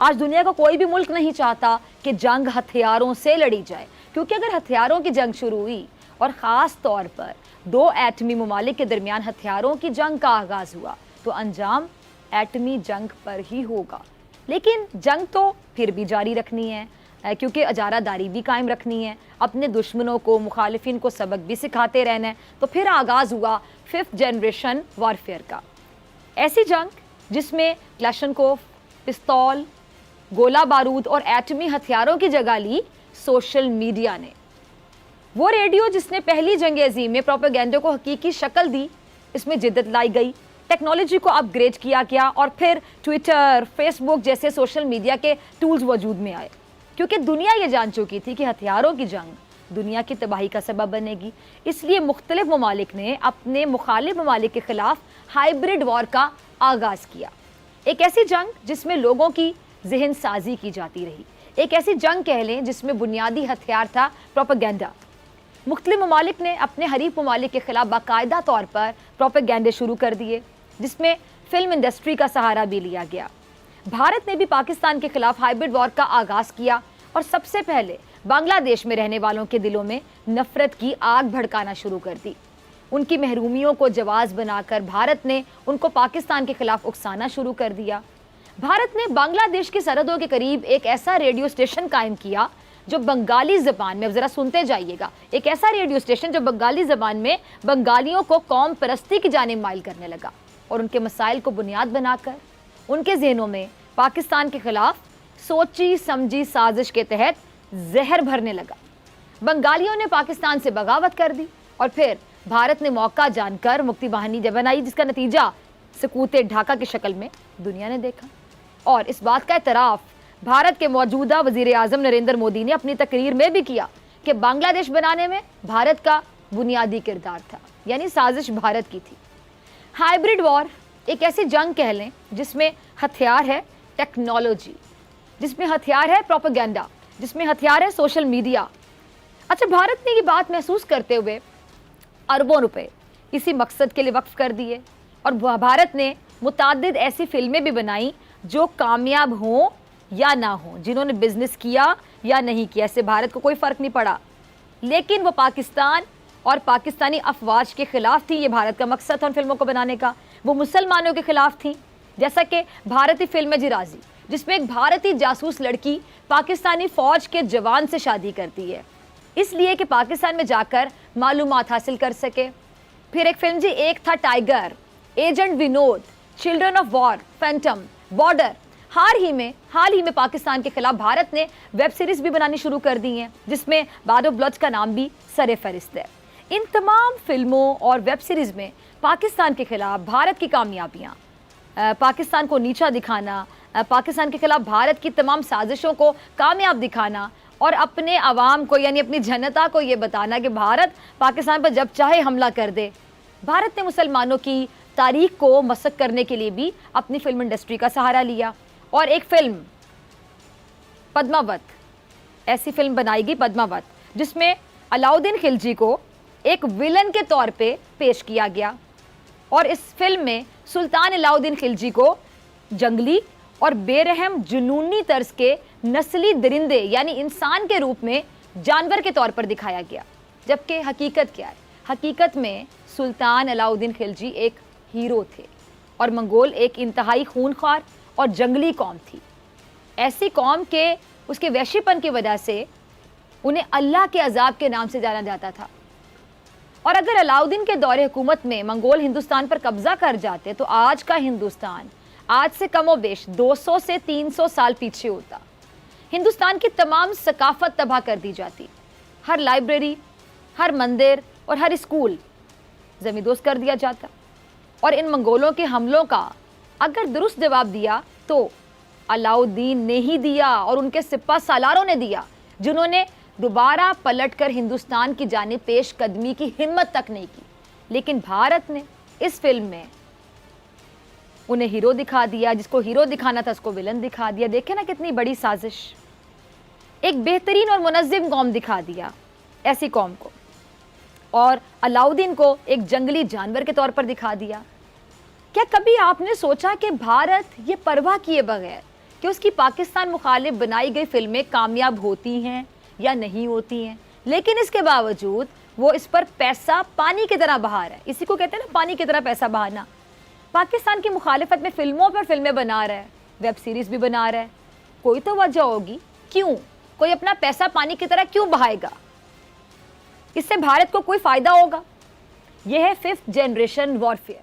آج دنیا کا کوئی بھی ملک نہیں چاہتا کہ جنگ ہتھیاروں سے لڑی جائے، کیونکہ اگر ہتھیاروں کی جنگ شروع ہوئی اور خاص طور پر دو ایٹمی ممالک کے درمیان ہتھیاروں کی جنگ کا آغاز ہوا تو انجام ایٹمی جنگ پر ہی ہوگا۔ لیکن جنگ تو پھر بھی جاری رکھنی ہے، کیونکہ اجارہ داری بھی قائم رکھنی ہے، اپنے دشمنوں کو، مخالفین کو سبق بھی سکھاتے رہنا ہے۔ تو پھر آغاز ہوا 5th جنریشن وارفیئر کا، ایسی جنگ جس میں کلاشنکوف، پستول، گولہ بارود اور ایٹمی ہتھیاروں کی جگہ لی سوشل میڈیا نے۔ وہ ریڈیو جس نے پہلی جنگ عظیم میں پروپیگنڈے کو حقیقی شکل دی، اس میں جدت لائی گئی، ٹیکنالوجی کو اپ گریڈ کیا گیا اور پھر ٹویٹر، فیس بک جیسے سوشل میڈیا کے ٹولز وجود میں آئے، کیونکہ دنیا یہ جان چکی تھی کہ ہتھیاروں کی جنگ دنیا کی تباہی کا سبب بنے گی۔ اس لیے مختلف ممالک نے اپنے مخالف ممالک کے خلاف ہائبرڈ وار کا آغاز کیا، ایک ایسی جنگ جس میں لوگوں کی ذہن سازی کی جاتی رہی، ایک ایسی جنگ کہہ لیں جس میں بنیادی ہتھیار تھا پروپیگنڈا۔ مختلف ممالک نے اپنے حریف ممالک کے خلاف باقاعدہ طور پر پروپیگنڈے شروع کر دیے، جس میں فلم انڈسٹری کا سہارا بھی لیا گیا۔ بھارت نے بھی پاکستان کے خلاف ہائبرڈ وار کا آغاز کیا اور سب سے پہلے بنگلہ دیش میں رہنے والوں کے دلوں میں نفرت کی آگ بھڑکانا شروع کر دی۔ ان کی محرومیوں کو جواز بنا کر بھارت نے ان کو پاکستان کے خلاف اکسانا شروع کر دیا۔ بھارت نے بنگلہ دیش کی سرحدوں کے قریب ایک ایسا ریڈیو اسٹیشن قائم کیا جو بنگالی زبان میں، اب ذرا سنتے جائیے گا، ایک ایسا ریڈیو اسٹیشن جو بنگالی زبان میں بنگالیوں کو قوم پرستی کی جانب مائل کرنے لگا اور ان کے مسائل کو بنیاد بنا کر ان کے ذہنوں میں پاکستان کے خلاف سوچی سمجھی سازش کے تحت زہر بھرنے لگا۔ بنگالیوں نے پاکستان سے بغاوت کر دی اور پھر بھارت نے موقع جان کر مکتی باہنی بنائی، جس کا نتیجہ سکوت ڈھاکہ کی شکل میں دنیا نے دیکھا۔ اور اس بات کا اعتراف بھارت کے موجودہ وزیر اعظم نریندر مودی نے اپنی تقریر میں بھی کیا کہ بنگلہ دیش بنانے میں بھارت کا بنیادی کردار تھا، یعنی سازش بھارت کی تھی۔ ہائبرڈ وار ایک ایسی جنگ کہہ لیں جس میں ہتھیار ہے ٹیکنالوجی، جس میں ہتھیار ہے پروپیگنڈا، جس میں ہتھیار ہے سوشل میڈیا۔ اچھا، بھارت نے یہ بات محسوس کرتے ہوئے اربوں روپے اسی مقصد کے لیے وقف کر دیے اور بھارت نے متعدد ایسی فلمیں بھی بنائیں جو کامیاب ہوں یا نہ ہوں، جنہوں نے بزنس کیا یا نہیں کیا، اس سے بھارت کو کوئی فرق نہیں پڑا، لیکن وہ پاکستان اور پاکستانی افواج کے خلاف تھی۔ یہ بھارت کا مقصد تھا ان فلموں کو بنانے کا۔ وہ مسلمانوں کے خلاف تھیں، جیسا کہ بھارتی فلم جرازی، جس میں ایک بھارتی جاسوس لڑکی پاکستانی فوج کے جوان سے شادی کرتی ہے، اس لیے کہ پاکستان میں جا کر معلومات حاصل کر سکے۔ پھر ایک فلم ایک تھا ٹائیگر، ایجنٹ ونود، چلڈرن آف وار، فینٹم، بارڈر۔ حال ہی میں پاکستان کے خلاف بھارت نے ویب سیریز بھی بنانی شروع کر دی ہیں، جس میں باد آف بلڈز کا نام بھی سر فہرست ہے۔ ان تمام فلموں اور ویب سیریز میں پاکستان کے خلاف بھارت کی کامیابیاں، پاکستان کو نیچا دکھانا، پاکستان کے خلاف بھارت کی تمام سازشوں کو کامیاب دکھانا اور اپنے عوام کو، یعنی اپنی جنتا کو یہ بتانا کہ بھارت پاکستان پر جب چاہے حملہ کر دے۔ بھارت نے مسلمانوں کی تاریخ کو مسخ کرنے کے لیے بھی اپنی فلم انڈسٹری کا سہارا لیا اور ایک فلم پدماوت، ایسی فلم بنائی گئی پدماوت، جس میں علاؤدین خلجی کو ایک ویلن کے طور پہ پیش کیا گیا اور اس فلم میں سلطان علاؤدین خلجی کو جنگلی اور بے رحم جنونی طرز کے نسلی درندے یعنی انسان کے روپ میں جانور کے طور پر دکھایا گیا، جبکہ حقیقت کیا ہے؟ حقیقت میں سلطان علاؤدین خلجی ایک ہیرو تھے اور منگول ایک انتہائی خونخوار اور جنگلی قوم تھی، ایسی قوم کے اس کے وحشی پن کی وجہ سے انہیں اللہ کے عذاب کے نام سے جانا جاتا تھا۔ اور اگر علاؤدین کے دور حکومت میں منگول ہندوستان پر قبضہ کر جاتے تو آج کا ہندوستان آج سے کم و بیش 200 سے 300 سال پیچھے ہوتا۔ ہندوستان کی تمام ثقافت تباہ کر دی جاتی، ہر لائبریری، ہر مندر اور ہر اسکول زمیندوز کر دیا جاتا، اور ان منگولوں کے حملوں کا اگر درست جواب دیا تو علاؤدین نے ہی دیا اور ان کے سپہ سالاروں نے دیا، جنہوں نے دوبارہ پلٹ کر ہندوستان کی جانب پیش قدمی کی ہمت تک نہیں کی۔ لیکن بھارت نے اس فلم میں انہیں ہیرو دکھا دیا، جس کو ہیرو دکھانا تھا اس کو ویلن دکھا دیا۔ دیکھیں نا کتنی بڑی سازش، ایک بہترین اور منظم قوم دکھا دیا ایسی قوم کو، اور علاؤدین کو ایک جنگلی جانور کے طور پر دکھا دیا۔ کیا کبھی آپ نے سوچا کہ بھارت یہ پرواہ کیے بغیر کہ اس کی پاکستان مخالف بنائی گئی فلمیں کامیاب ہوتی ہیں یا نہیں ہوتی ہیں، لیکن اس کے باوجود وہ اس پر پیسہ پانی کی طرح بہا رہا ہے. اسی کو کہتے ہیں نا پانی کی طرح پیسہ بہانا. پاکستان کی مخالفت میں فلموں پر فلمیں بنا رہا ہے، ویب سیریز بھی بنا رہا ہے. کوئی تو وجہ ہوگی، کیوں کوئی اپنا پیسہ پانی کی طرح کیوں بہائے گا؟ اس سے بھارت کو کوئی فائدہ ہوگا؟ یہ ہے 5th جنریشن وارفیئر.